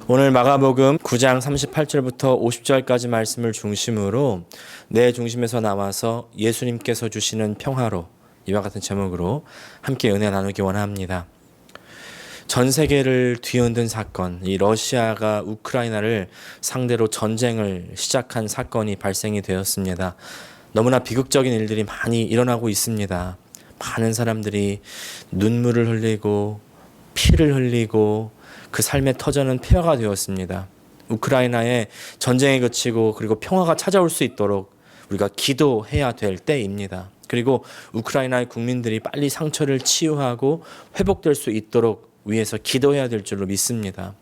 오늘 마가복음 9장 38절부터 50절까지 말씀을 중심으로 내 중심에서 나와서 예수님께서 주시는 평화로 이와 같은 제목으로 함께 은혜 나누기 원합니다. 전 세계를 뒤흔든 사건, 이 러시아가 우크라이나를 상대로 전쟁을 시작한 사건이 발생이 되었습니다. 너무나 비극적인 일들이 많이 일어나고 있습니다. 많은 사람들이 눈물을 흘리고 피를 흘리고 그 삶의 터전은 폐허가 되었습니다. 우크라이나의 전쟁이 그치고 그리고 평화가 찾아올 수 있도록 우리가 기도해야 될 때입니다. 그리고 우크라이나의 국민들이 빨리 상처를 치유하고 회복될 수 있도록 위해서 기도해야 될 줄로 믿습니다.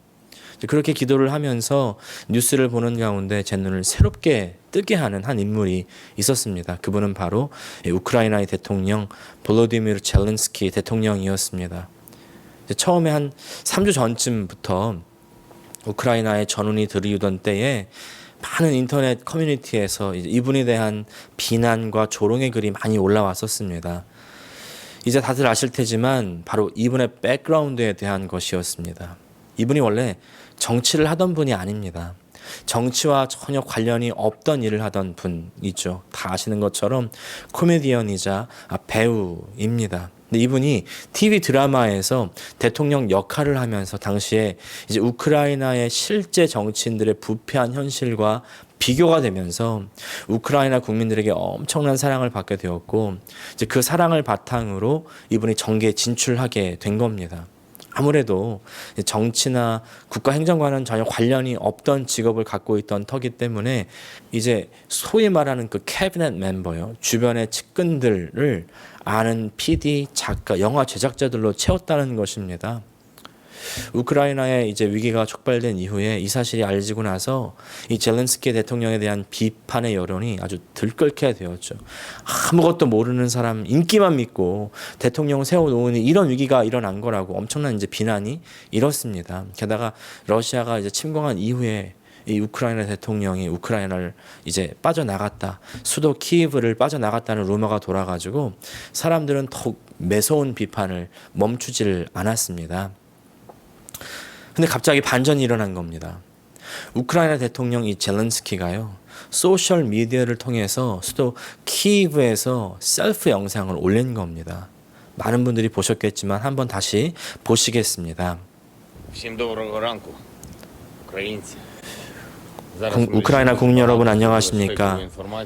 그렇게 기도를 하면서 뉴스를 보는 가운데 제 눈을 새롭게 뜨게 하는 한 인물이 있었습니다. 그분은 바로 우크라이나의 대통령 볼로디미르 젤렌스키 대통령이었습니다. 처음에 한 3주 전쯤부터 우크라이나의 전운이 들이우던 때에 많은 인터넷 커뮤니티에서 이분에 대한 비난과 조롱의 글이 많이 올라왔었습니다. 이제 다들 아실 테지만 바로 이분의 백그라운드에 대한 것이었습니다. 이분이 원래 정치를 하던 분이 아닙니다. 정치와 전혀 관련이 없던 일을 하던 분이죠. 다 아시는 것처럼 코미디언이자 배우입니다. 근데 이분이 TV 드라마에서 대통령 역할을 하면서 당시에 이제 우크라이나의 실제 정치인들의 부패한 현실과 비교가 되면서 우크라이나 국민들에게 엄청난 사랑을 받게 되었고 이제 그 사랑을 바탕으로 이분이 정계에 진출하게 된 겁니다. 아무래도 정치나 국가 행정과는 전혀 관련이 없던 직업을 갖고 있던 터기 때문에 이제 소위 말하는 그 캐비넷 멤버요, 주변의 측근들을 아는 PD, 작가, 영화 제작자들로 채웠다는 것입니다. 우크라이나의 이제 위기가 촉발된 이후에 이 사실이 알려지고 나서 이 젤렌스키 대통령에 대한 비판의 여론이 아주 들끓게 되었죠. 아무것도 모르는 사람 인기만 믿고 대통령을 세워놓으니 이런 위기가 일어난 거라고 엄청난 이제 비난이 일었습니다. 게다가 러시아가 이제 침공한 이후에 이 우크라이나 대통령이 우크라이나를 이제 빠져나갔다, 수도 키예브를 빠져나갔다는 루머가 돌아가지고 사람들은 더욱 매서운 비판을 멈추질 않았습니다. 근데 갑자기 반전이 일어난 겁니다. 우크라이나 대통령 이 젤렌스키가요, 소셜 미디어를 통해서 수도 키예브에서 셀프 영상을 올린 겁니다. 많은 분들이 보셨겠지만 한번 다시 보시겠습니다. Всім доброго ранку, українці. 우크라이나 국민 여러분 안녕하십니까?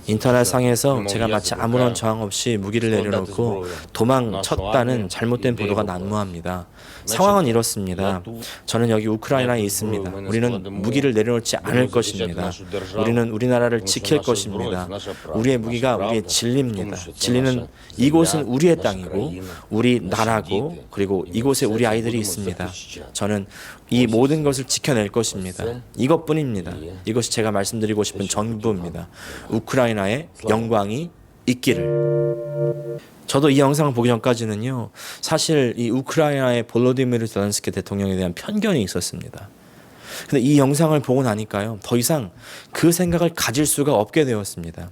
인터넷상에서 제가 마치 아무런 저항 없이 무기를 내려놓고 도망쳤다는 잘못된 보도가 난무합니다. 상황은 이렇습니다. 저는 여기 우크라이나에 있습니다. 우리는 무기를 내려놓지 않을 것입니다. 우리는 우리나라를 지킬 것입니다. 우리의 무기가 우리의 진리입니다. 진리는 이곳은 우리의 땅이고 우리 나라고 그리고 이곳에 우리 아이들이 있습니다. 저는 이 모든 것을 지켜낼 것입니다. 이것뿐입니다. 이것이 제가 말씀드리고 싶은 전부입니다. 우크라이나의 영광이 있기를. 저도 이 영상을 보기 전까지는요, 사실 이 우크라이나의 볼로디미르 젤렌스키 대통령에 대한 편견이 있었습니다. 근데 이 영상을 보고 나니까요, 더 이상 그 생각을 가질 수가 없게 되었습니다.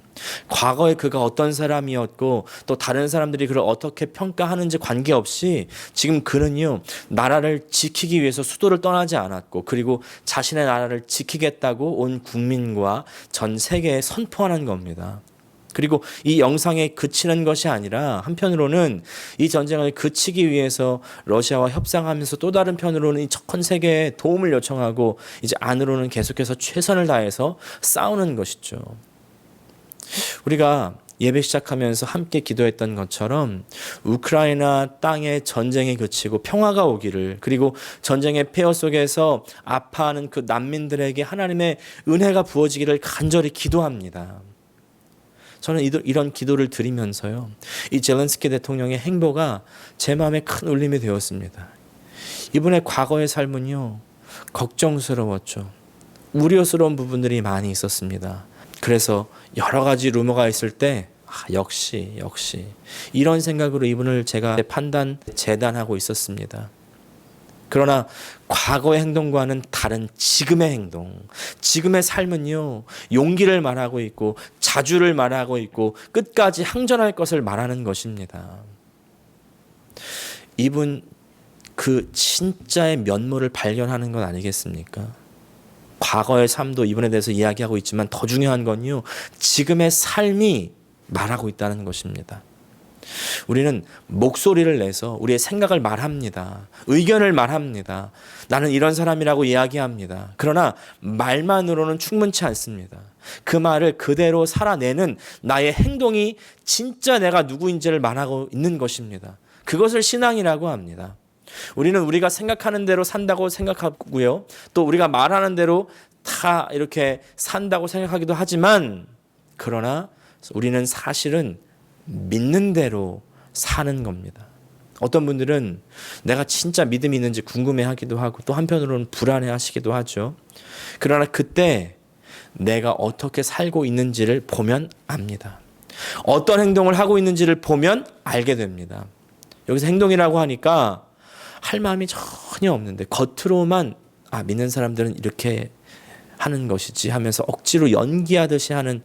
과거에 그가 어떤 사람이었고 또 다른 사람들이 그를 어떻게 평가하는지 관계없이 지금 그는요, 나라를 지키기 위해서 수도를 떠나지 않았고 그리고 자신의 나라를 지키겠다고 온 국민과 전 세계에 선포하는 겁니다. 그리고 이 영상에 그치는 것이 아니라 한편으로는 이 전쟁을 그치기 위해서 러시아와 협상하면서 또 다른 편으로는 이 전 세계에 도움을 요청하고 이제 안으로는 계속해서 최선을 다해서 싸우는 것이죠. 우리가 예배 시작하면서 함께 기도했던 것처럼 우크라이나 땅의 전쟁이 그치고 평화가 오기를, 그리고 전쟁의 폐허 속에서 아파하는 그 난민들에게 하나님의 은혜가 부어지기를 간절히 기도합니다. 저는 이런 기도를 드리면서요, 이 젤렌스키 대통령의 행보가 제 마음에 큰 울림이 되었습니다. 이분의 과거의 삶은요, 걱정스러웠죠. 우려스러운 부분들이 많이 있었습니다. 그래서 여러 가지 루머가 있을 때 역시 이런 생각으로 이분을 제가 재단하고 있었습니다. 그러나 과거의 행동과는 다른 지금의 행동, 지금의 삶은요, 용기를 말하고 있고 자주를 말하고 있고 끝까지 항전할 것을 말하는 것입니다. 이분 그 진짜의 면모를 발견하는 건 아니겠습니까? 과거의 삶도 이번에 대해서 이야기하고 있지만 더 중요한 건요, 지금의 삶이 말하고 있다는 것입니다. 우리는 목소리를 내서 우리의 생각을 말합니다. 의견을 말합니다. 나는 이런 사람이라고 이야기합니다. 그러나 말만으로는 충분치 않습니다. 그 말을 그대로 살아내는 나의 행동이 진짜 내가 누구인지를 말하고 있는 것입니다. 그것을 신앙이라고 합니다. 우리는 우리가 생각하는 대로 산다고 생각하고요. 또 우리가 말하는 대로 다 이렇게 산다고 생각하기도 하지만, 그러나 우리는 사실은 믿는 대로 사는 겁니다. 어떤 분들은 내가 진짜 믿음이 있는지 궁금해하기도 하고 또 한편으로는 불안해하시기도 하죠. 그러나 그때 내가 어떻게 살고 있는지를 보면 압니다. 어떤 행동을 하고 있는지를 보면 알게 됩니다. 여기서 행동이라고 하니까 할 마음이 전혀 없는데 겉으로만 믿는 사람들은 이렇게 하는 것이지 하면서 억지로 연기하듯이 하는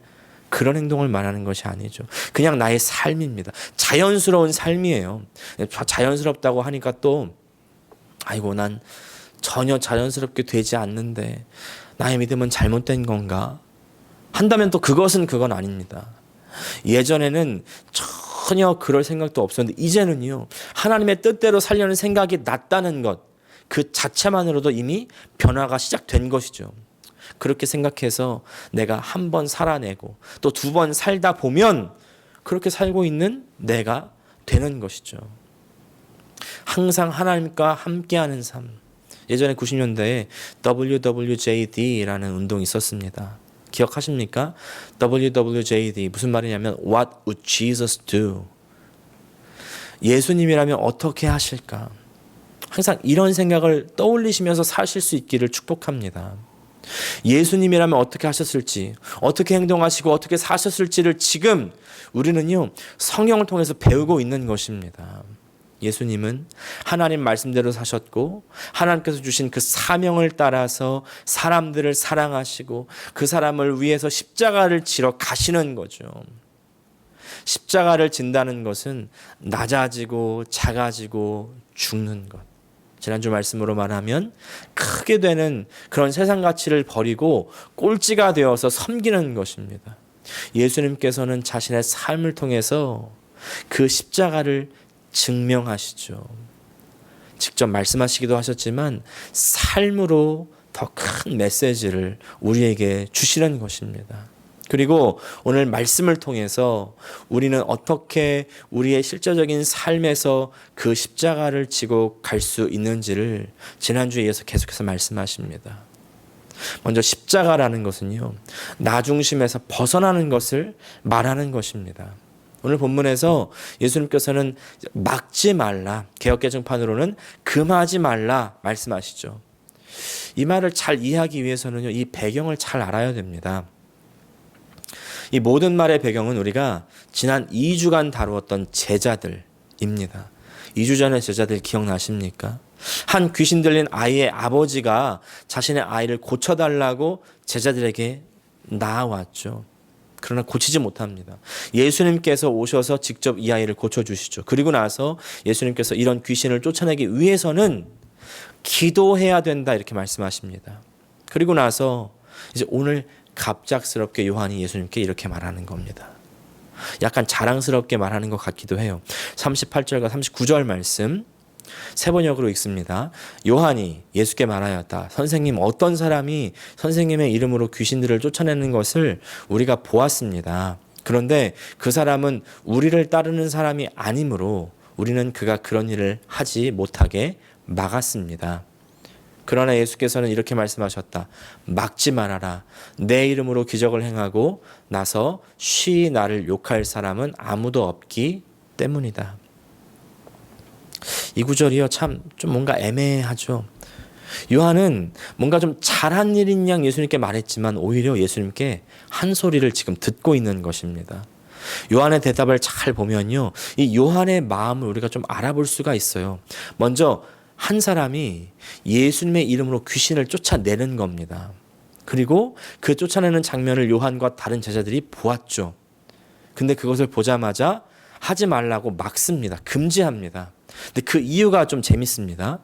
그런 행동을 말하는 것이 아니죠. 그냥 나의 삶입니다. 자연스러운 삶이에요. 자연스럽다고 하니까 또 아이고 난 전혀 자연스럽게 되지 않는데 나의 믿음은 잘못된 건가? 한다면 또 그건 아닙니다. 예전에는 전혀 그럴 생각도 없었는데 이제는요, 하나님의 뜻대로 살려는 생각이 났다는 것, 그 자체만으로도 이미 변화가 시작된 것이죠. 그렇게 생각해서 내가 한 번 살아내고 또 두 번 살다 보면 그렇게 살고 있는 내가 되는 것이죠. 항상 하나님과 함께하는 삶. 예전에 90년대에 WWJD라는 운동이 있었습니다. 기억하십니까? WWJD 무슨 말이냐면 What would Jesus do? 예수님이라면 어떻게 하실까? 항상 이런 생각을 떠올리시면서 사실 수 있기를 축복합니다. 예수님이라면 어떻게 하셨을지, 어떻게 행동하시고 어떻게 사셨을지를 지금 우리는요, 성경을 통해서 배우고 있는 것입니다. 예수님은 하나님 말씀대로 사셨고 하나님께서 주신 그 사명을 따라서 사람들을 사랑하시고 그 사람을 위해서 십자가를 지러 가시는 거죠. 십자가를 진다는 것은 낮아지고 작아지고 죽는 것. 지난주 말씀으로 말하면 크게 되는 그런 세상 가치를 버리고 꼴찌가 되어서 섬기는 것입니다. 예수님께서는 자신의 삶을 통해서 그 십자가를 증명하시죠. 직접 말씀하시기도 하셨지만 삶으로 더 큰 메시지를 우리에게 주시는 것입니다. 그리고 오늘 말씀을 통해서 우리는 어떻게 우리의 실제적인 삶에서 그 십자가를 지고 갈 수 있는지를 지난주에 이어서 계속해서 말씀하십니다. 먼저 십자가라는 것은요, 나 중심에서 벗어나는 것을 말하는 것입니다. 오늘 본문에서 예수님께서는 막지 말라, 개역개정판으로는 금하지 말라 말씀하시죠. 이 말을 잘 이해하기 위해서는요, 이 배경을 잘 알아야 됩니다. 이 모든 말의 배경은 우리가 지난 2주간 다루었던 제자들입니다. 2주 전의 제자들 기억나십니까? 한 귀신 들린 아이의 아버지가 자신의 아이를 고쳐달라고 제자들에게 나아왔죠. 그러나 고치지 못합니다. 예수님께서 오셔서 직접 이 아이를 고쳐주시죠. 그리고 나서 예수님께서 이런 귀신을 쫓아내기 위해서는 기도해야 된다 이렇게 말씀하십니다. 그리고 나서 이제 오늘 갑작스럽게 요한이 예수님께 이렇게 말하는 겁니다. 약간 자랑스럽게 말하는 것 같기도 해요. 38절과 39절 말씀 세 번역으로 읽습니다. 요한이 예수께 말하였다. 선생님, 어떤 사람이 선생님의 이름으로 귀신들을 쫓아내는 것을 우리가 보았습니다. 그런데 그 사람은 우리를 따르는 사람이 아니므로 우리는 그가 그런 일을 하지 못하게 막았습니다. 그러나 예수께서는 이렇게 말씀하셨다. 막지 말아라. 내 이름으로 기적을 행하고 나서 쉬이 나를 욕할 사람은 아무도 없기 때문이다. 이 구절이요, 참 좀 뭔가 애매하죠. 요한은 뭔가 좀 잘한 일인 양 예수님께 말했지만 오히려 예수님께 한 소리를 지금 듣고 있는 것입니다. 요한의 대답을 잘 보면요, 이 요한의 마음을 우리가 좀 알아볼 수가 있어요. 먼저 한 사람이 예수님의 이름으로 귀신을 쫓아내는 겁니다. 그리고 그 쫓아내는 장면을 요한과 다른 제자들이 보았죠. 근데 그것을 보자마자 하지 말라고 막습니다. 금지합니다. 근데 그 이유가 좀 재밌습니다.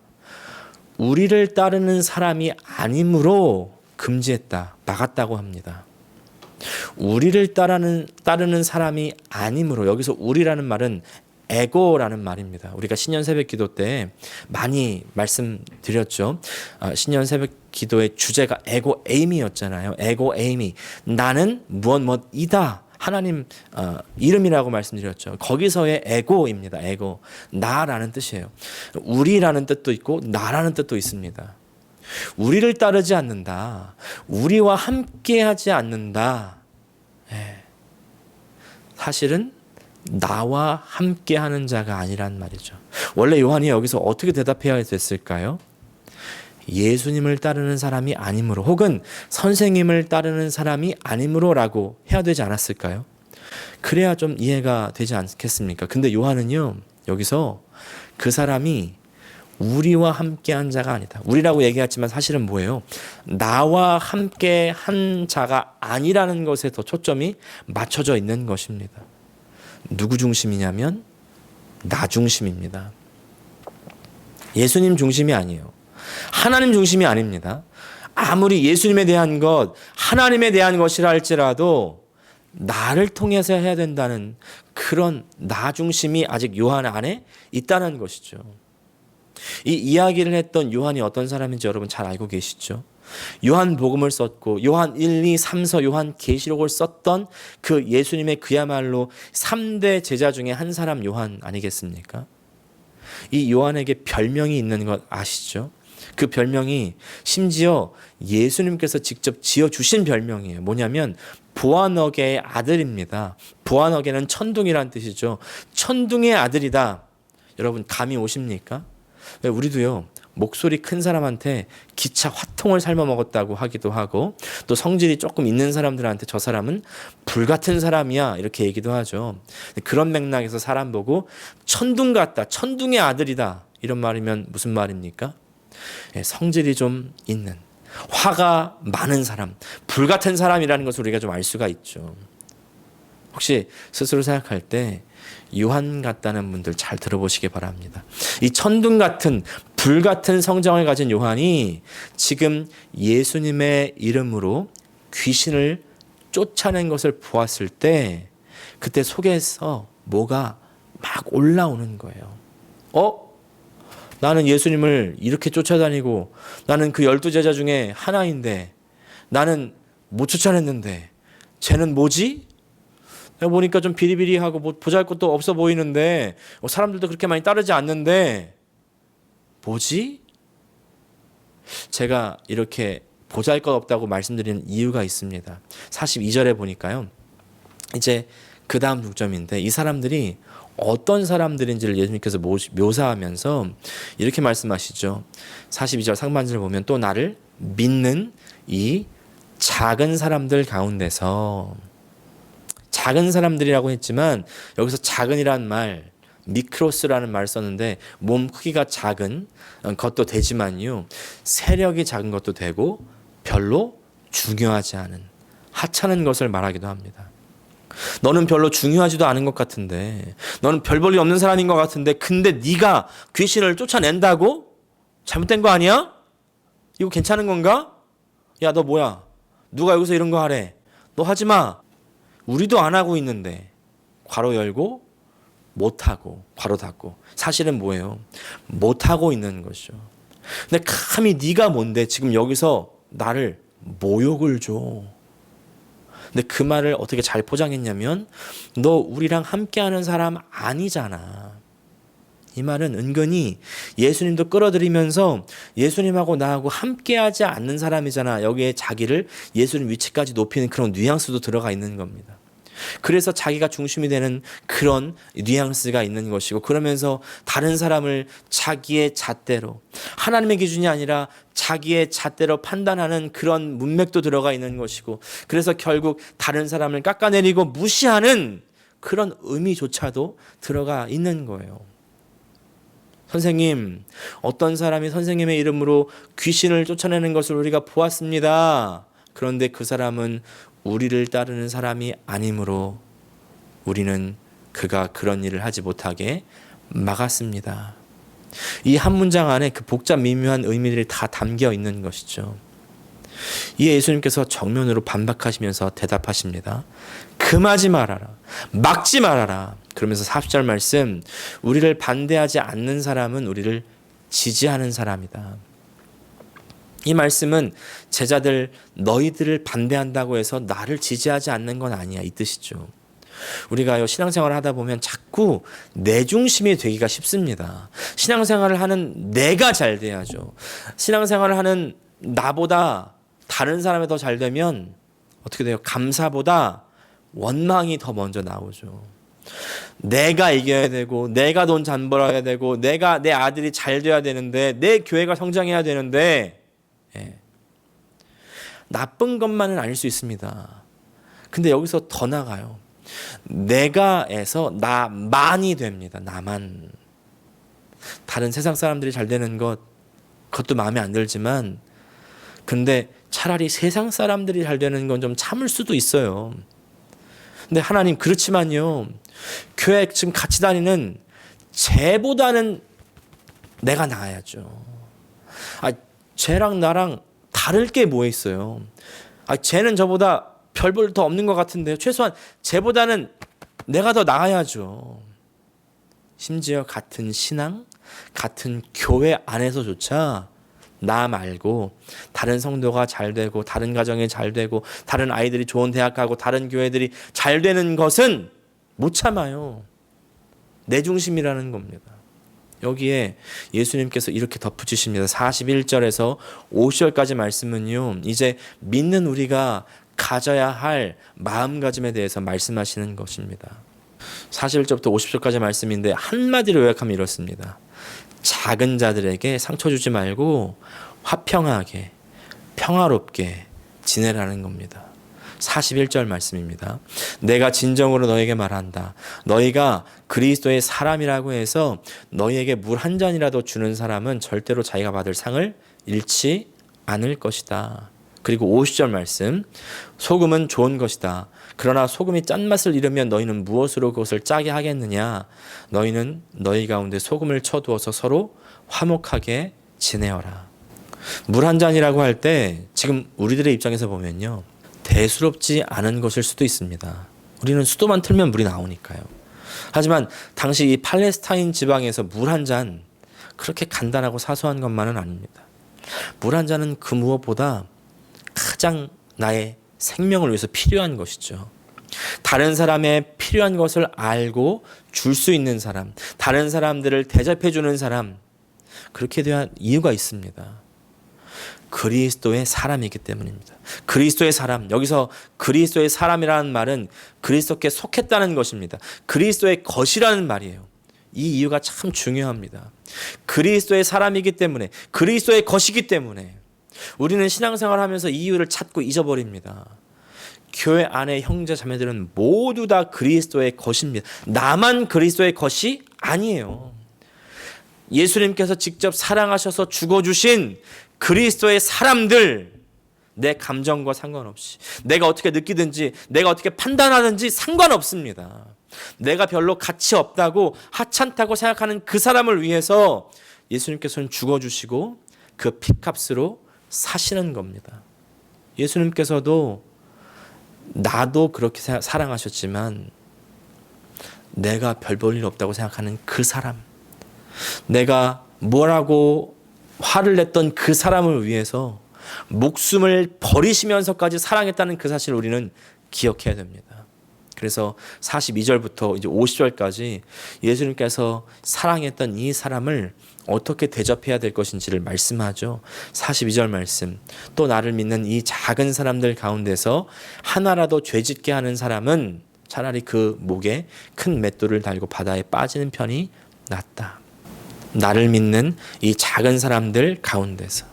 우리를 따르는 사람이 아니므로 금지했다, 막았다고 합니다. 우리를 따르는 사람이 아니므로, 여기서 우리라는 말은 에고라는 말입니다. 우리가 신년 새벽 기도 때 많이 말씀드렸죠. 신년 새벽 기도의 주제가 에고 에이미였잖아요. 에고 에이미, 나는 무엇이다. 하나님 이름이라고 말씀드렸죠. 거기서의 에고입니다. 에고, 나라는 뜻이에요. 우리라는 뜻도 있고 나라는 뜻도 있습니다. 우리를 따르지 않는다, 우리와 함께하지 않는다. 사실은 나와 함께하는 자가 아니란 말이죠. 원래 요한이 여기서 어떻게 대답해야 됐을까요? 예수님을 따르는 사람이 아니므로, 혹은 선생님을 따르는 사람이 아니므로라고 해야 되지 않았을까요? 그래야 좀 이해가 되지 않겠습니까? 근데 요한은요, 여기서 그 사람이 우리와 함께한 자가 아니다, 우리라고 얘기했지만 사실은 뭐예요? 나와 함께한 자가 아니라는 것에 더 초점이 맞춰져 있는 것입니다. 누구 중심이냐면 나 중심입니다. 예수님 중심이 아니에요. 하나님 중심이 아닙니다. 아무리 예수님에 대한 것, 하나님에 대한 것이라 할지라도 나를 통해서 해야 된다는 그런 나 중심이 아직 요한 안에 있다는 것이죠. 이 이야기를 했던 요한이 어떤 사람인지 여러분 잘 알고 계시죠? 요한 복음을 썼고 요한 1, 2, 3서 요한 계시록을 썼던 그 예수님의 그야말로 3대 제자 중에 한 사람 요한 아니겠습니까? 이 요한에게 별명이 있는 것 아시죠? 그 별명이 심지어 예수님께서 직접 지어주신 별명이에요. 뭐냐면 보아너게의 아들입니다. 보아너게는 천둥이란 뜻이죠. 천둥의 아들이다. 여러분 감이 오십니까? 우리도요, 목소리 큰 사람한테 기차 화통을 삶아 먹었다고 하기도 하고, 또 성질이 조금 있는 사람들한테 저 사람은 불같은 사람이야 이렇게 얘기도 하죠. 그런 맥락에서 사람 보고 천둥 같다, 천둥의 아들이다 이런 말이면 무슨 말입니까? 성질이 좀 있는, 화가 많은 사람, 불같은 사람이라는 것을 우리가 좀 알 수가 있죠. 혹시 스스로 생각할 때 요한 같다는 분들 잘 들어보시기 바랍니다. 이 천둥 같은 불같은 성정을 가진 요한이 지금 예수님의 이름으로 귀신을 쫓아낸 것을 보았을 때 그때 속에서 뭐가 막 올라오는 거예요. 나는 예수님을 이렇게 쫓아다니고 나는 그 12제자 중에 하나인데 나는 못 쫓아냈는데 쟤는 뭐지? 내가 보니까 좀 비리비리하고 뭐 보잘것도 없어 보이는데 사람들도 그렇게 많이 따르지 않는데 뭐지? 제가 이렇게 보잘것 없다고 말씀드리는 이유가 있습니다. 42절에 보니까요, 이제 그 다음 중점인데 이 사람들이 어떤 사람들인지를 예수님께서 묘사하면서 이렇게 말씀하시죠. 42절 상반절을 보면 또 나를 믿는 이 작은 사람들 가운데서, 작은 사람들이라고 했지만 여기서 작은이란 말, 미크로스라는 말을 썼는데 몸 크기가 작은 것도 되지만요, 세력이 작은 것도 되고 별로 중요하지 않은 하찮은 것을 말하기도 합니다. 너는 별로 중요하지도 않은 것 같은데, 너는 별 볼일 없는 사람인 것 같은데, 근데 네가 귀신을 쫓아낸다고? 잘못된 거 아니야? 이거 괜찮은 건가? 야, 너 뭐야? 누가 여기서 이런 거 하래? 너 하지 마. 우리도 안 하고 있는데. 괄호 열고 못하고 괄호 닫고. 사실은 뭐예요? 못하고 있는 것이죠. 근데 감히 네가 뭔데 지금 여기서 나를 모욕을 줘. 근데 그 말을 어떻게 잘 포장했냐면, 너 우리랑 함께하는 사람 아니잖아. 이 말은 은근히 예수님도 끌어들이면서 예수님하고 나하고 함께하지 않는 사람이잖아. 여기에 자기를 예수님 위치까지 높이는 그런 뉘앙스도 들어가 있는 겁니다. 그래서 자기가 중심이 되는 그런 뉘앙스가 있는 것이고, 그러면서 다른 사람을 자기의 잣대로, 하나님의 기준이 아니라 자기의 잣대로 판단하는 그런 문맥도 들어가 있는 것이고, 그래서 결국 다른 사람을 깎아내리고 무시하는 그런 의미조차도 들어가 있는 거예요. 선생님, 어떤 사람이 선생님의 이름으로 귀신을 쫓아내는 것을 우리가 보았습니다. 그런데 그 사람은 우리를 따르는 사람이 아니므로 우리는 그가 그런 일을 하지 못하게 막았습니다. 이 한 문장 안에 그 복잡 미묘한 의미들이 다 담겨 있는 것이죠. 이에 예수님께서 정면으로 반박하시면서 대답하십니다. 금하지 말아라. 막지 말아라. 그러면서 40절 말씀, 우리를 반대하지 않는 사람은 우리를 지지하는 사람이다. 이 말씀은 제자들, 너희들을 반대한다고 해서 나를 지지하지 않는 건 아니야, 이 뜻이죠. 우리가요, 신앙생활을 하다 보면 자꾸 내 중심이 되기가 쉽습니다. 신앙생활을 하는 내가 잘 돼야죠. 신앙생활을 하는 나보다 다른 사람이 더 잘 되면 어떻게 돼요? 감사보다 원망이 더 먼저 나오죠. 내가 이겨야 되고, 내가 돈 잘 벌어야 되고, 내가 내 아들이 잘 돼야 되는데, 내 교회가 성장해야 되는데, 나쁜 것만은 아닐 수 있습니다. 근데 여기서 더 나가요. 내가에서 나만이 됩니다. 나만. 다른 세상 사람들이 잘 되는 그것도 마음에 안 들지만, 근데 차라리 세상 사람들이 잘 되는 건 좀 참을 수도 있어요. 근데 하나님, 그렇지만요, 교회 지금 같이 다니는 쟤보다는 내가 나아야죠. 쟤랑 나랑 다를 게 뭐 있어요? 쟤는 저보다 별볼 더 없는 것 같은데요. 최소한 쟤보다는 내가 더 나아야죠. 심지어 같은 신앙, 같은 교회 안에서조차 나 말고 다른 성도가 잘 되고, 다른 가정이 잘 되고, 다른 아이들이 좋은 대학 가고, 다른 교회들이 잘 되는 것은 못 참아요. 내 중심이라는 겁니다. 여기에 예수님께서 이렇게 덧붙이십니다. 41절에서 50절까지 말씀은요, 이제 믿는 우리가 가져야 할 마음가짐에 대해서 말씀하시는 것입니다. 41절부터 50절까지 말씀인데 한마디로 요약하면 이렇습니다. 작은 자들에게 상처 주지 말고 화평하게, 평화롭게 지내라는 겁니다. 41절 말씀입니다. 내가 진정으로 너에게 말한다. 너희가 그리스도의 사람이라고 해서 너희에게 물 한 잔이라도 주는 사람은 절대로 자기가 받을 상을 잃지 않을 것이다. 그리고 50절 말씀, 소금은 좋은 것이다. 그러나 소금이 짠맛을 잃으면 너희는 무엇으로 그것을 짜게 하겠느냐. 너희는 너희 가운데 소금을 쳐두어서 서로 화목하게 지내어라. 물 한 잔이라고 할 때 지금 우리들의 입장에서 보면요, 대수롭지 않은 것일 수도 있습니다. 우리는 수도만 틀면 물이 나오니까요. 하지만 당시 이 팔레스타인 지방에서 물 한 잔, 그렇게 간단하고 사소한 것만은 아닙니다. 물 한 잔은 그 무엇보다 가장 나의 생명을 위해서 필요한 것이죠. 다른 사람의 필요한 것을 알고 줄 수 있는 사람, 다른 사람들을 대접해 주는 사람, 그렇게 대한 이유가 있습니다. 그리스도의 사람이기 때문입니다. 그리스도의 사람, 여기서 그리스도의 사람이라는 말은 그리스도께 속했다는 것입니다. 그리스도의 것이라는 말이에요. 이 이유가 참 중요합니다. 그리스도의 사람이기 때문에, 그리스도의 것이기 때문에 우리는 신앙생활을 하면서 이 이유를 찾고 잊어버립니다. 교회 안에 형제 자매들은 모두 다 그리스도의 것입니다. 나만 그리스도의 것이 아니에요. 예수님께서 직접 사랑하셔서 죽어주신 그리스도의 사람들, 내 감정과 상관없이, 내가 어떻게 느끼든지, 내가 어떻게 판단하든지 상관없습니다. 내가 별로 가치 없다고, 하찮다고 생각하는 그 사람을 위해서 예수님께서는 죽어주시고 그 피값으로 사시는 겁니다. 예수님께서도 나도 그렇게 사랑하셨지만 내가 별 볼 일 없다고 생각하는 그 사람, 내가 뭐라고 화를 냈던 그 사람을 위해서 목숨을 버리시면서까지 사랑했다는 그 사실을 우리는 기억해야 됩니다. 그래서 42절부터 이제 50절까지 예수님께서 사랑했던 이 사람을 어떻게 대접해야 될 것인지를 말씀하죠. 42절 말씀, 또 나를 믿는 이 작은 사람들 가운데서 하나라도 죄짓게 하는 사람은 차라리 그 목에 큰 맷돌을 달고 바다에 빠지는 편이 낫다. 나를 믿는 이 작은 사람들 가운데서,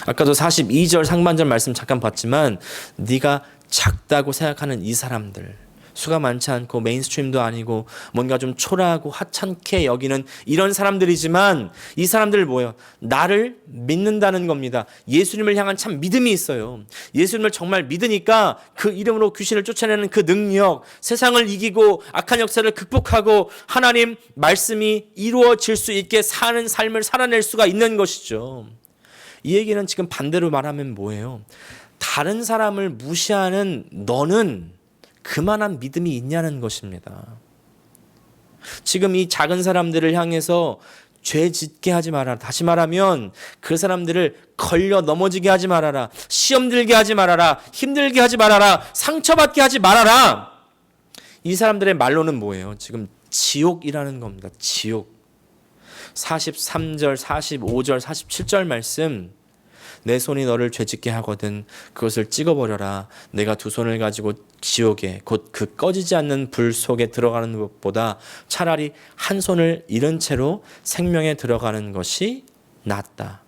아까도 42절 상반절 말씀 잠깐 봤지만 네가 작다고 생각하는 이 사람들, 수가 많지 않고 메인스트림도 아니고 뭔가 좀 초라하고 하찮게 여기는 이런 사람들이지만 이 사람들 뭐예요? 나를 믿는다는 겁니다. 예수님을 향한 참 믿음이 있어요. 예수님을 정말 믿으니까 그 이름으로 귀신을 쫓아내는 그 능력, 세상을 이기고 악한 역사를 극복하고 하나님 말씀이 이루어질 수 있게 사는 삶을 살아낼 수가 있는 것이죠. 이 얘기는 지금 반대로 말하면 뭐예요? 다른 사람을 무시하는 너는 그만한 믿음이 있냐는 것입니다. 지금 이 작은 사람들을 향해서 죄 짓게 하지 말아라. 다시 말하면 그 사람들을 걸려 넘어지게 하지 말아라. 시험 들게 하지 말아라. 힘들게 하지 말아라. 상처받게 하지 말아라. 이 사람들의 말로는 뭐예요? 지금 지옥이라는 겁니다. 지옥. 43절, 45절, 47절 말씀. 내 손이 너를 죄짓게 하거든 그것을 찍어버려라. 내가 두 손을 가지고 지옥에 곧 그 꺼지지 않는 불 속에 들어가는 것보다 차라리 한 손을 잃은 채로 생명에 들어가는 것이 낫다.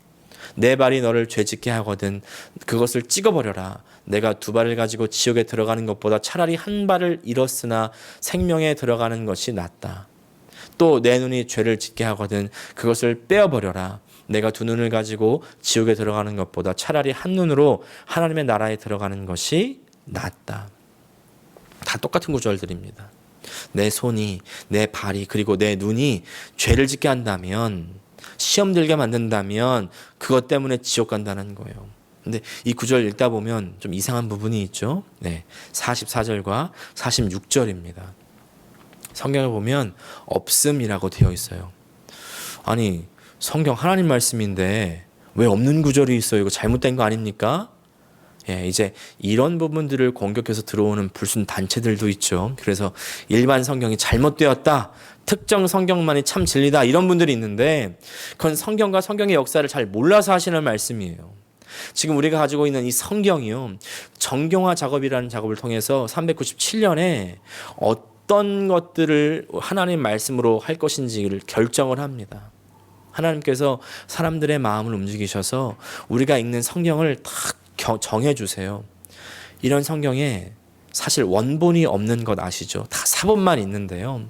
내 발이 너를 죄짓게 하거든 그것을 찍어버려라. 내가 두 발을 가지고 지옥에 들어가는 것보다 차라리 한 발을 잃었으나 생명에 들어가는 것이 낫다. 또 내 눈이 죄를 짓게 하거든 그것을 빼어버려라. 내가 두 눈을 가지고 지옥에 들어가는 것보다 차라리 한 눈으로 하나님의 나라에 들어가는 것이 낫다. 다 똑같은 구절들입니다. 내 손이, 내 발이, 그리고 내 눈이 죄를 짓게 한다면, 시험 들게 만든다면 그것 때문에 지옥 간다는 거예요. 근데 이 구절 읽다 보면 좀 이상한 부분이 있죠. 네, 44절과 46절입니다. 성경을 보면 없음이라고 되어 있어요. 아니, 성경 하나님 말씀인데 왜 없는 구절이 있어요? 이거 잘못된 거 아닙니까? 예, 이제 이런 부분들을 공격해서 들어오는 불순 단체들도 있죠. 그래서 일반 성경이 잘못되었다. 특정 성경만이 참 진리다. 이런 분들이 있는데 그건 성경과 성경의 역사를 잘 몰라서 하시는 말씀이에요. 지금 우리가 가지고 있는 이 성경이요. 정경화 작업이라는 작업을 통해서 397년에 어떤 것들을 하나님 말씀으로 할 것인지를 결정을 합니다. 하나님께서 사람들의 마음을 움직이셔서 우리가 읽는 성경을 딱 정해주세요. 이런 성경에 사실 원본이 없는 것 아시죠? 다 사본만 있는데요.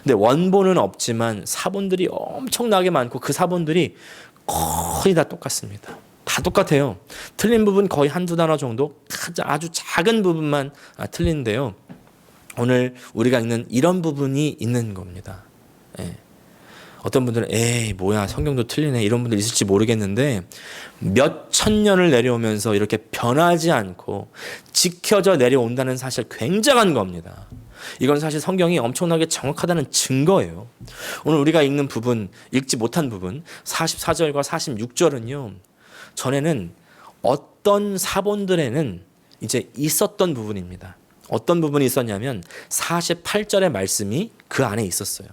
근데 원본은 없지만 사본들이 엄청나게 많고 그 사본들이 거의 다 똑같습니다. 다 똑같아요. 틀린 부분 거의 한두 단어 정도, 아주 작은 부분만 틀린데요. 오늘 우리가 읽는 이런 부분이 있는 겁니다. 예. 어떤 분들은 에이 뭐야 성경도 틀리네 이런 분들 있을지 모르겠는데 몇 천 년을 내려오면서 이렇게 변하지 않고 지켜져 내려온다는 사실 굉장한 겁니다. 이건 사실 성경이 엄청나게 정확하다는 증거예요. 오늘 우리가 읽는 부분, 읽지 못한 부분 44절과 46절은요. 전에는 어떤 사본들에는 이제 있었던 부분입니다. 어떤 부분이 있었냐면 48절의 말씀이 그 안에 있었어요.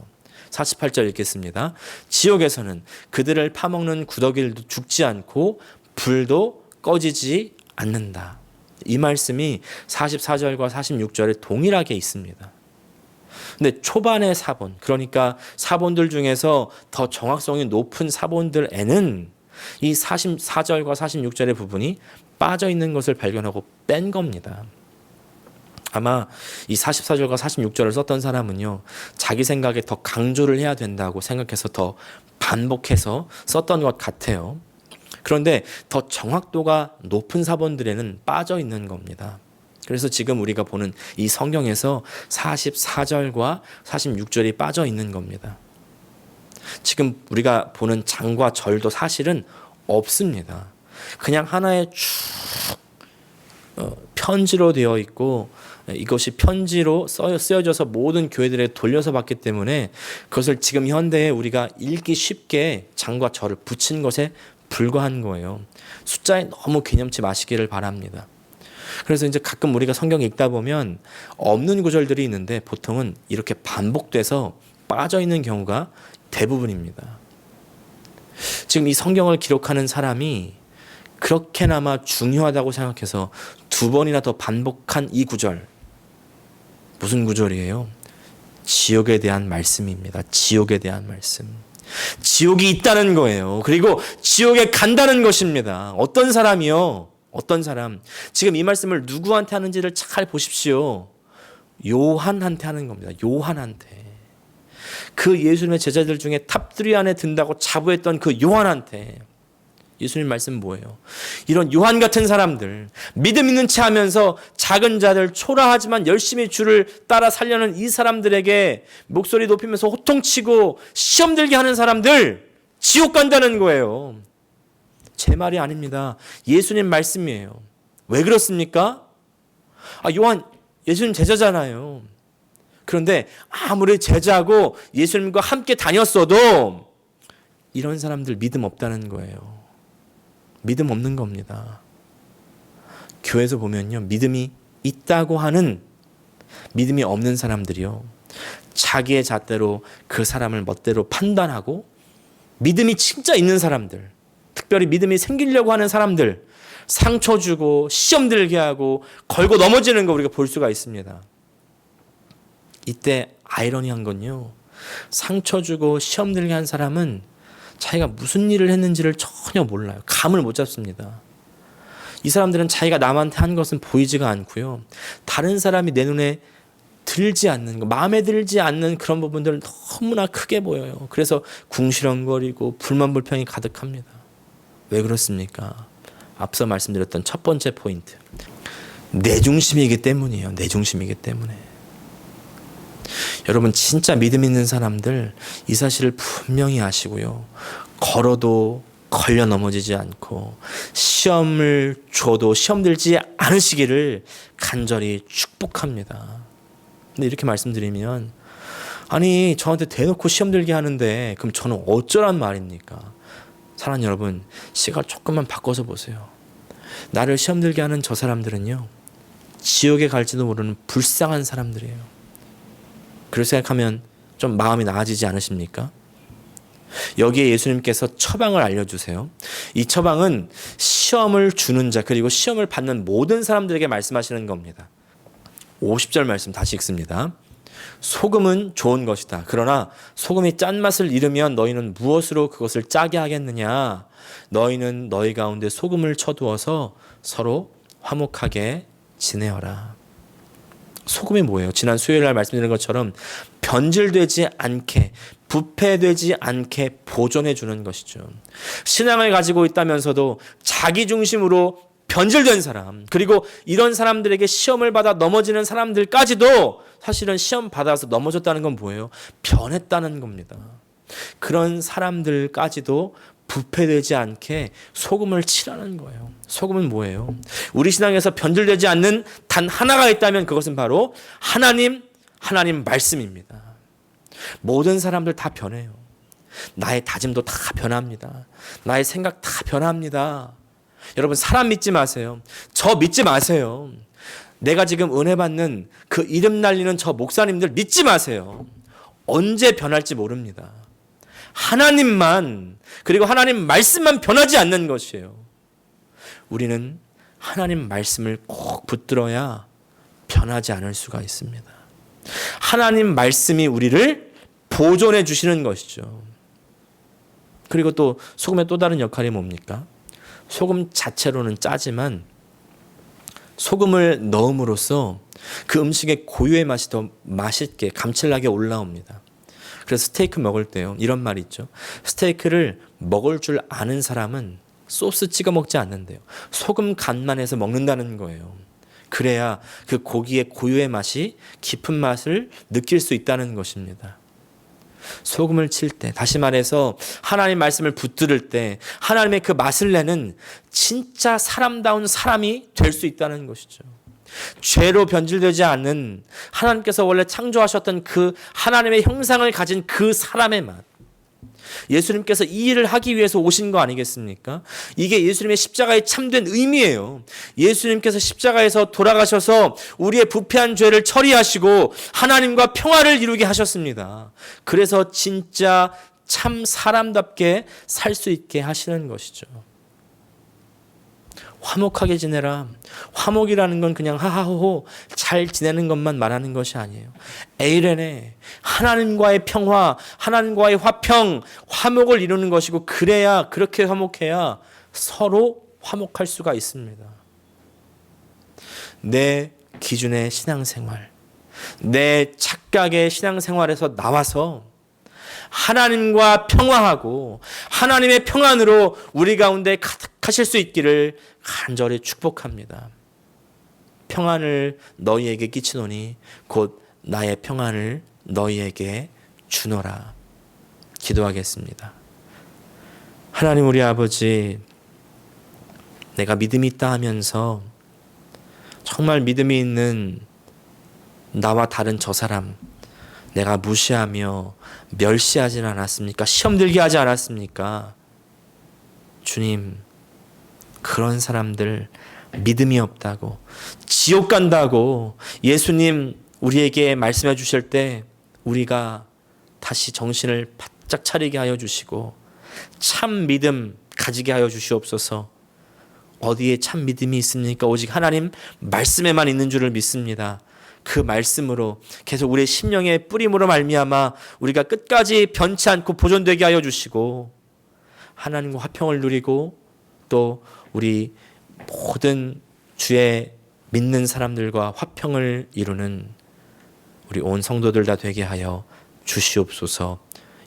48절 읽겠습니다. 지옥에서는 그들을 파먹는 구더기들도 죽지 않고 불도 꺼지지 않는다. 이 말씀이 44절과 46절에 동일하게 있습니다. 근데 초반의 사본, 그러니까 사본들 중에서 더 정확성이 높은 사본들에는 이 44절과 46절의 부분이 빠져 있는 것을 발견하고 뺀 겁니다. 아마 이 44절과 46절을 썼던 사람은요, 자기 생각에 더 강조를 해야 된다고 생각해서 더 반복해서 썼던 것 같아요. 그런데 더 정확도가 높은 사본들에는 빠져 있는 겁니다. 그래서 지금 우리가 보는 이 성경에서 44절과 46절이 빠져 있는 겁니다. 지금 우리가 보는 장과 절도 사실은 없습니다. 그냥 하나의 쭉 편지로 되어 있고 이것이 편지로 쓰여져서 모든 교회들에 돌려서 봤기 때문에 그것을 지금 현대에 우리가 읽기 쉽게 장과 절을 붙인 것에 불과한 거예요. 숫자에 너무 개념치 마시기를 바랍니다. 그래서 이제 가끔 우리가 성경 읽다 보면 없는 구절들이 있는데 보통은 이렇게 반복돼서 빠져 있는 경우가 대부분입니다. 지금 이 성경을 기록하는 사람이 그렇게나마 중요하다고 생각해서 두 번이나 더 반복한 이 구절, 무슨 구절이에요? 지옥에 대한 말씀입니다. 지옥에 대한 말씀. 지옥이 있다는 거예요. 그리고 지옥에 간다는 것입니다. 어떤 사람이요? 어떤 사람? 지금 이 말씀을 누구한테 하는지를 잘 보십시오. 요한한테 하는 겁니다. 요한한테. 그 예수님의 제자들 중에 탑3 안에 든다고 자부했던 그 요한한테. 예수님 말씀 뭐예요? 이런 요한 같은 사람들, 믿음 있는 체 하면서 작은 자들, 초라하지만 열심히 주를 따라 살려는 이 사람들에게 목소리 높이면서 호통치고 시험 들게 하는 사람들, 지옥 간다는 거예요. 제 말이 아닙니다. 예수님 말씀이에요. 왜 그렇습니까? 요한 예수님 제자잖아요. 그런데 아무리 제자고 예수님과 함께 다녔어도 이런 사람들 믿음 없다는 거예요. 믿음 없는 겁니다. 교회에서 보면요, 믿음이 있다고 하는 믿음이 없는 사람들이요, 자기의 잣대로 그 사람을 멋대로 판단하고, 믿음이 진짜 있는 사람들, 특별히 믿음이 생기려고 하는 사람들, 상처 주고 시험 들게 하고 걸고 넘어지는 거 우리가 볼 수가 있습니다. 이때 아이러니한 건요, 상처 주고 시험 들게 한 사람은 자기가 무슨 일을 했는지를 전혀 몰라요. 감을 못 잡습니다. 이 사람들은 자기가 남한테 한 것은 보이지가 않고요, 다른 사람이 내 눈에 들지 않는 거, 마음에 들지 않는 그런 부분들은 너무나 크게 보여요. 그래서 궁시렁거리고 불만불평이 가득합니다. 왜 그렇습니까? 앞서 말씀드렸던 첫 번째 포인트, 내 중심이기 때문이에요. 내 중심이기 때문에. 여러분, 진짜 믿음 있는 사람들 이 사실을 분명히 아시고요, 걸어도 걸려 넘어지지 않고 시험을 줘도 시험 들지 않으시기를 간절히 축복합니다. 근데 이렇게 말씀드리면, 아니 저한테 대놓고 시험 들게 하는데 그럼 저는 어쩌란 말입니까? 사랑하는 여러분, 시각 조금만 바꿔서 보세요. 나를 시험 들게 하는 저 사람들은요, 지옥에 갈지도 모르는 불쌍한 사람들이에요. 그렇게 생각하면 좀 마음이 나아지지 않으십니까? 여기에 예수님께서 처방을 알려주세요. 이 처방은 시험을 주는 자, 그리고 시험을 받는 모든 사람들에게 말씀하시는 겁니다. 50절 말씀 다시 읽습니다. 소금은 좋은 것이다. 그러나 소금이 짠맛을 잃으면 너희는 무엇으로 그것을 짜게 하겠느냐? 너희는 너희 가운데 소금을 쳐두어서 서로 화목하게 지내어라. 소금이 뭐예요? 지난 수요일 날 말씀드린 것처럼 변질되지 않게, 부패되지 않게 보존해 주는 것이죠. 신앙을 가지고 있다면서도 자기 중심으로 변질된 사람, 그리고 이런 사람들에게 시험을 받아 넘어지는 사람들까지도 사실은 시험 받아서 넘어졌다는 건 뭐예요? 변했다는 겁니다. 그런 사람들까지도 부패되지 않게 소금을 칠하는 거예요. 소금은 뭐예요? 우리 신앙에서 변질되지 않는 단 하나가 있다면 그것은 바로 하나님 말씀입니다. 모든 사람들 다 변해요. 나의 다짐도 다 변합니다. 나의 생각 다 변합니다. 여러분, 사람 믿지 마세요. 저 믿지 마세요. 내가 지금 은혜 받는 그 이름 날리는 저 목사님들 믿지 마세요. 언제 변할지 모릅니다. 하나님만, 그리고 하나님 말씀만 변하지 않는 것이에요. 우리는 하나님 말씀을 꼭 붙들어야 변하지 않을 수가 있습니다. 하나님 말씀이 우리를 보존해 주시는 것이죠. 그리고 또 소금의 또 다른 역할이 뭡니까? 소금 자체로는 짜지만 소금을 넣음으로써 그 음식의 고유의 맛이 더 맛있게 감칠나게 올라옵니다. 그래서 스테이크 먹을 때요, 이런 말이 있죠. 스테이크를 먹을 줄 아는 사람은 소스 찍어 먹지 않는데요, 소금 간만 해서 먹는다는 거예요. 그래야 그 고기의 고유의 맛이 깊은 맛을 느낄 수 있다는 것입니다. 소금을 칠 때, 다시 말해서 하나님 말씀을 붙들을 때 하나님의 그 맛을 내는 진짜 사람다운 사람이 될 수 있다는 것이죠. 죄로 변질되지 않는 하나님께서 원래 창조하셨던 그 하나님의 형상을 가진 그 사람의 맛. 예수님께서 이 일을 하기 위해서 오신 거 아니겠습니까? 이게 예수님의 십자가의 참된 의미예요. 예수님께서 십자가에서 돌아가셔서 우리의 부패한 죄를 처리하시고 하나님과 평화를 이루게 하셨습니다. 그래서 진짜 참 사람답게 살 수 있게 하시는 것이죠. 화목하게 지내라. 화목이라는 건 그냥 하하호호 잘 지내는 것만 말하는 것이 아니에요. 에이레네, 하나님과의 평화, 하나님과의 화평, 화목을 이루는 것이고, 그래야, 그렇게 화목해야 서로 화목할 수가 있습니다. 내 기준의 신앙생활, 내 착각의 신앙생활에서 나와서 하나님과 평화하고 하나님의 평안으로 우리 가운데 가득하실 수 있기를 간절히 축복합니다. 평안을 너희에게 끼치노니 곧 나의 평안을 너희에게 주노라. 기도하겠습니다. 하나님 우리 아버지, 내가 믿음이 있다 하면서 정말 믿음이 있는 나와 다른 저 사람 내가 무시하며 멸시하진 않았습니까? 시험 들게 하지 않았습니까? 주님, 그런 사람들 믿음이 없다고, 지옥 간다고 예수님 우리에게 말씀해 주실 때 우리가 다시 정신을 바짝 차리게 하여 주시고 참 믿음 가지게 하여 주시옵소서. 어디에 참 믿음이 있습니까? 오직 하나님 말씀에만 있는 줄을 믿습니다. 그 말씀으로 계속 우리의 심령의 뿌림으로 말미암아 우리가 끝까지 변치 않고 보존되게 하여 주시고 하나님과 화평을 누리고 또 우리 모든 주의 믿는 사람들과 화평을 이루는 우리 온 성도들 다 되게 하여 주시옵소서.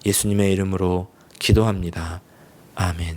예수님의 이름으로 기도합니다. 아멘.